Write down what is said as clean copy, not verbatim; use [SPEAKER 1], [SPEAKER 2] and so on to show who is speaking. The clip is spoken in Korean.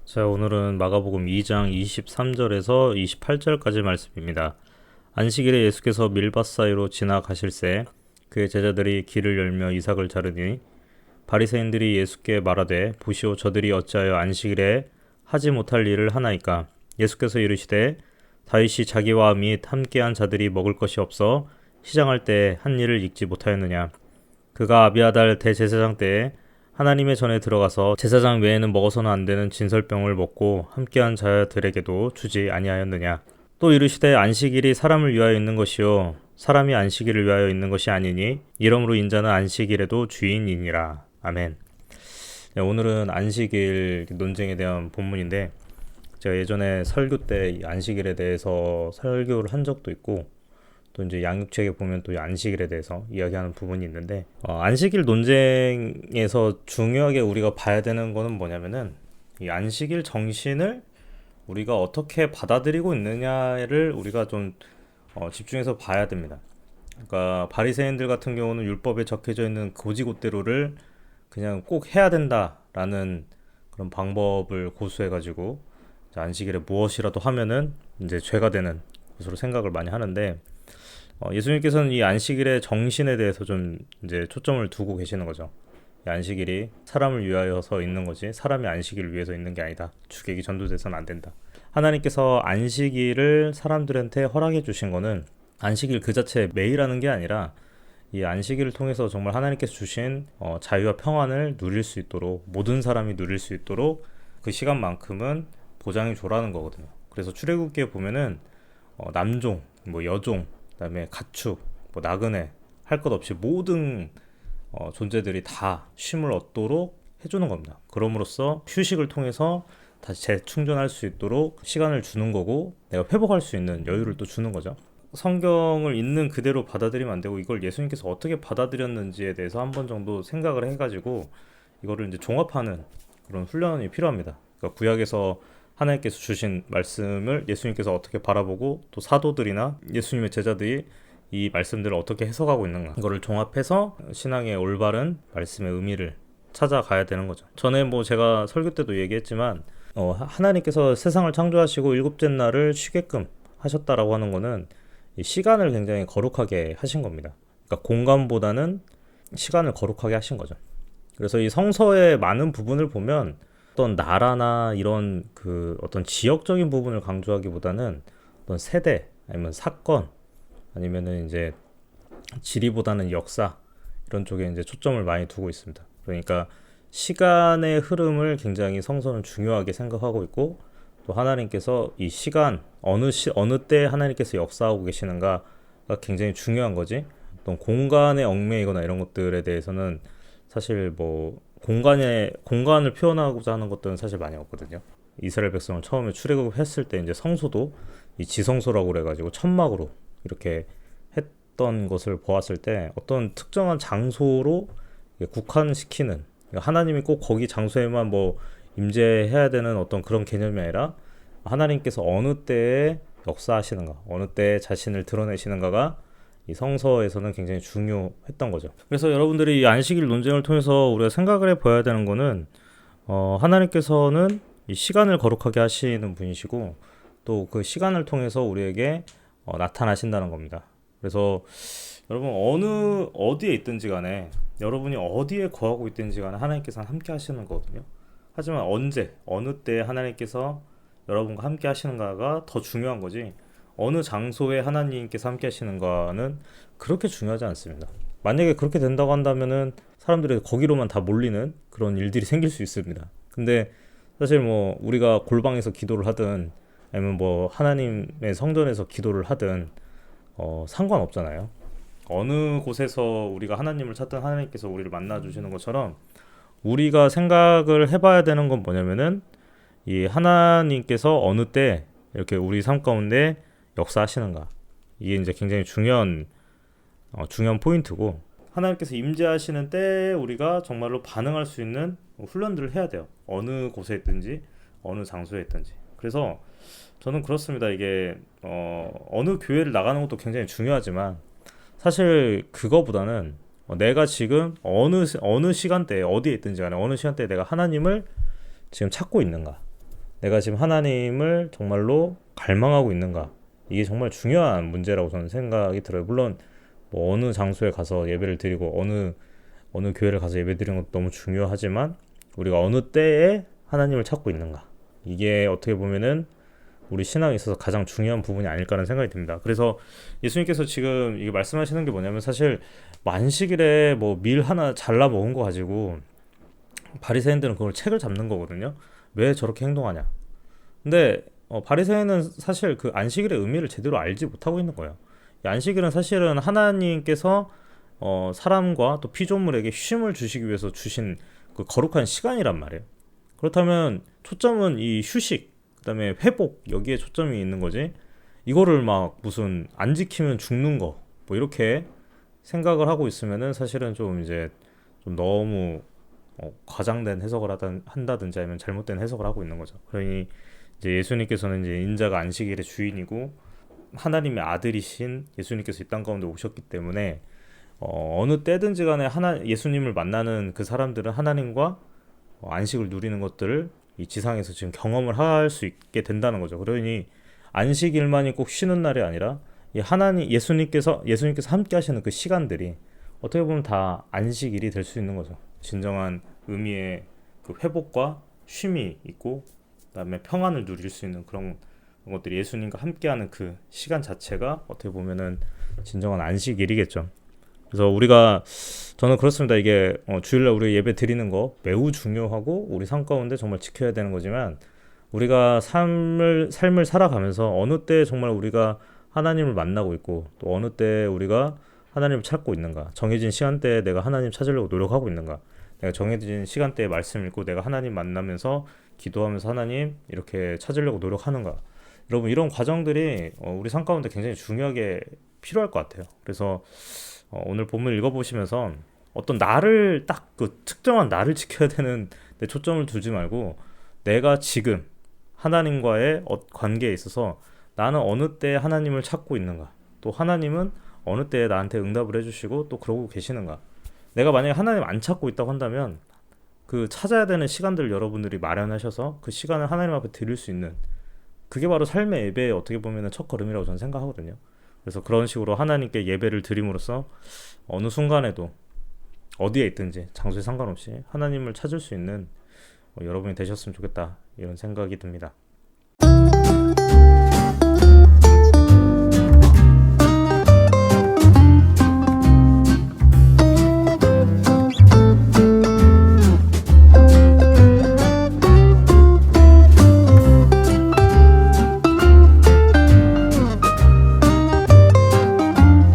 [SPEAKER 1] 자, 오늘은 마가복음 2장 23절에서 28절까지 말씀입니다. 안식일에 예수께서 밀밭 사이로 지나가실새 그의 제자들이 길을 열며 이삭을 자르니 바리새인들이 예수께 말하되 보시오 저들이 어찌하여 안식일에 하지 못할 일을 하나이까. 예수께서 이르시되 다윗이 자기와 및 함께한 자들이 먹을 것이 없어 시장할 때 한 일을 잊지 못하였느냐. 그가 아비아달 대제사장 때에 하나님의 전에 들어가서 제사장 외에는 먹어서는 안 되는 진설병을 먹고 함께한 자들에게도 주지 아니하였느냐. 또 이르시되 안식일이 사람을 위하여 있는 것이요 사람이 안식일을 위하여 있는 것이 아니니 이러므로 인자는 안식일에도 주인이니라. 아멘. 네, 오늘은 안식일 논쟁에 대한 본문인데 제가 예전에 설교 때 이 안식일에 대해서 설교를 한 적도 있고 또 이제 양육책에 보면 또 안식일에 대해서 이야기하는 부분이 있는데 안식일 논쟁에서 중요하게 우리가 봐야 되는 거는 뭐냐면은 이 안식일 정신을 우리가 어떻게 받아들이고 있느냐를 우리가 좀 집중해서 봐야 됩니다. 그러니까 바리새인들 같은 경우는 율법에 적혀져 있는 고지고대로를 그냥 꼭 해야 된다라는 그런 방법을 고수해가지고 안식일에 무엇이라도 하면은 이제 죄가 되는 것으로 생각을 많이 하는데 예수님께서는 이 안식일의 정신에 대해서 좀 이제 초점을 두고 계시는 거죠. 이 안식일이 사람을 위하여서 있는 거지 사람이 안식일을 위해서 있는 게 아니다. 주객이 전도돼서는 안 된다. 하나님께서 안식일을 사람들한테 허락해 주신 거는 안식일 그 자체 매일 하는 게 아니라 이 안식일을 통해서 정말 하나님께서 주신 자유와 평안을 누릴 수 있도록 모든 사람이 누릴 수 있도록 그 시간만큼은 보장해 줘라는 거거든요. 그래서 출애굽기에 보면은 남종, 뭐 여종, 그다음에 가축, 뭐 나그네 할 것 없이 모든 존재들이 다 쉼을 얻도록 해주는 겁니다. 그럼으로써 휴식을 통해서 다시 재충전할 수 있도록 시간을 주는 거고 내가 회복할 수 있는 여유를 또 주는 거죠. 성경을 있는 그대로 받아들이면 안 되고 이걸 예수님께서 어떻게 받아들였는지에 대해서 한 번 정도 생각을 해가지고 이거를 이제 종합하는 그런 훈련이 필요합니다. 그러니까 구약에서 하나님께서 주신 말씀을 예수님께서 어떻게 바라보고 또 사도들이나 예수님의 제자들이 이 말씀들을 어떻게 해석하고 있는가 이거를 종합해서 신앙의 올바른 말씀의 의미를 찾아가야 되는 거죠. 전에 뭐 제가 설교 때도 얘기했지만 하나님께서 세상을 창조하시고 일곱째 날을 쉬게끔 하셨다라고 하는 거는 이 시간을 굉장히 거룩하게 하신 겁니다. 그러니까 공간보다는 시간을 거룩하게 하신 거죠. 그래서 이 성서의 많은 부분을 보면 어떤 나라나 이런 그 어떤 지역적인 부분을 강조하기보다는 어떤 세대 아니면 사건 아니면은 이제 지리보다는 역사 이런 쪽에 이제 초점을 많이 두고 있습니다. 그러니까 시간의 흐름을 굉장히 성서는 중요하게 생각하고 있고 또 하나님께서 이 시간 어느 때 하나님께서 역사하고 계시는가가 굉장히 중요한 거지. 어떤 공간에 얽매이거나 이런 것들에 대해서는 사실 뭐 공간을 표현하고자 하는 것들은 사실 많이 없거든요. 이스라엘 백성을 처음에 출애굽했을 때 이제 성소도 이 지성소라고 그래가지고 천막으로 이렇게 했던 것을 보았을 때 어떤 특정한 장소로 국한시키는 그러니까 하나님이 꼭 거기 장소에만 뭐 임재해야 되는 어떤 그런 개념이 아니라 하나님께서 어느 때에 역사하시는가 어느 때에 자신을 드러내시는가가 이 성서에서는 굉장히 중요했던 거죠. 그래서 여러분들이 이 안식일 논쟁을 통해서 우리가 생각을 해봐야 되는 거는 하나님께서는 이 시간을 거룩하게 하시는 분이시고 또 그 시간을 통해서 우리에게 나타나신다는 겁니다. 그래서 여러분 어디에 있든지 간에 여러분이 어디에 거하고 있든지 간에 하나님께서는 함께 하시는 거거든요. 하지만 어느 때 하나님께서 여러분과 함께 하시는가가 더 중요한 거지 어느 장소에 하나님께서 함께 하시는가는 그렇게 중요하지 않습니다. 만약에 그렇게 된다고 한다면은 사람들이 거기로만 다 몰리는 그런 일들이 생길 수 있습니다. 근데 사실 뭐 우리가 골방에서 기도를 하든 아니면 뭐 하나님의 성전에서 기도를 하든 상관없잖아요. 어느 곳에서 우리가 하나님을 찾든 하나님께서 우리를 만나 주시는 것처럼 우리가 생각을 해봐야 되는 건 뭐냐면은 이 하나님께서 어느 때 이렇게 우리 삶 가운데 역사하시는가 이게 이제 굉장히 중요한 포인트고 하나님께서 임재하시는 때에 우리가 정말로 반응할 수 있는 훈련들을 해야 돼요. 어느 곳에 있든지 어느 장소에 있든지. 그래서 저는 그렇습니다. 이게 어느 교회를 나가는 것도 굉장히 중요하지만 사실 그거보다는 내가 지금 어느 시간대에 어디에 있든지 간에 어느 시간대에 내가 하나님을 지금 찾고 있는가 내가 지금 하나님을 정말로 갈망하고 있는가? 이게 정말 중요한 문제라고 저는 생각이 들어요. 물론 뭐 어느 장소에 가서 예배를 드리고 어느 교회를 가서 예배 드리는 것도 너무 중요하지만 우리가 어느 때에 하나님을 찾고 있는가? 이게 어떻게 보면은 우리 신앙에 있어서 가장 중요한 부분이 아닐까라는 생각이 듭니다. 그래서 예수님께서 지금 이게 말씀하시는 게 뭐냐면 사실 만식일에 뭐 밀 하나 잘라 먹은 거 가지고 바리새인들은 그걸 책을 잡는 거거든요. 왜 저렇게 행동하냐? 근데 바리새인은 사실 그 안식일의 의미를 제대로 알지 못하고 있는 거예요. 이 안식일은 사실은 하나님께서 사람과 또 피조물에게 쉼을 주시기 위해서 주신 그 거룩한 시간이란 말이에요. 그렇다면 초점은 이 휴식, 그다음에 회복 여기에 초점이 있는 거지. 이거를 막 무슨 안 지키면 죽는 거 뭐 이렇게 생각을 하고 있으면은 사실은 좀 이제 좀 너무 과장된 해석을 한다든지 아니면 잘못된 해석을 하고 있는 거죠. 그러니 이제 예수님께서는 이제 인자가 안식일의 주인이고 하나님의 아들이신 예수님께서 이 땅 가운데 오셨기 때문에 어느 때든지 간에 예수님을 만나는 그 사람들은 하나님과 안식을 누리는 것들을 이 지상에서 지금 경험을 할 수 있게 된다는 거죠. 그러니 안식일만이 꼭 쉬는 날이 아니라 이 하나님 예수님께서 함께 하시는 그 시간들이 어떻게 보면 다 안식일이 될 수 있는 거죠. 진정한 의미의 그 회복과 쉼이 있고 그다음에 평안을 누릴 수 있는 그런 것들이 예수님과 함께하는 그 시간 자체가 어떻게 보면은 진정한 안식일이겠죠. 그래서 저는 그렇습니다. 이게 주일날 우리 예배 드리는 거 매우 중요하고 우리 삶 가운데 정말 지켜야 되는 거지만 우리가 삶을 살아가면서 어느 때 정말 우리가 하나님을 만나고 있고 또 어느 때 우리가 하나님을 찾고 있는가, 정해진 시간대에 내가 하나님 찾으려고 노력하고 있는가, 내가 정해진 시간대에 말씀 읽고 내가 하나님 만나면서 기도하면서 하나님 이렇게 찾으려고 노력하는가. 여러분 이런 과정들이 우리 삶 가운데 굉장히 중요하게 필요할 것 같아요. 그래서 오늘 본문 읽어보시면서 어떤 나를 딱 그 특정한 나를 지켜야 되는 데 초점을 두지 말고 내가 지금 하나님과의 관계에 있어서 나는 어느 때 하나님을 찾고 있는가, 또 하나님은 어느 때에 나한테 응답을 해주시고 또 그러고 계시는가. 내가 만약에 하나님 안 찾고 있다고 한다면 그 찾아야 되는 시간들을 여러분들이 마련하셔서 그 시간을 하나님 앞에 드릴 수 있는 그게 바로 삶의 예배의 어떻게 보면 첫걸음이라고 저는 생각하거든요. 그래서 그런 식으로 하나님께 예배를 드림으로써 어느 순간에도 어디에 있든지 장소에 상관없이 하나님을 찾을 수 있는 여러분이 되셨으면 좋겠다 이런 생각이 듭니다.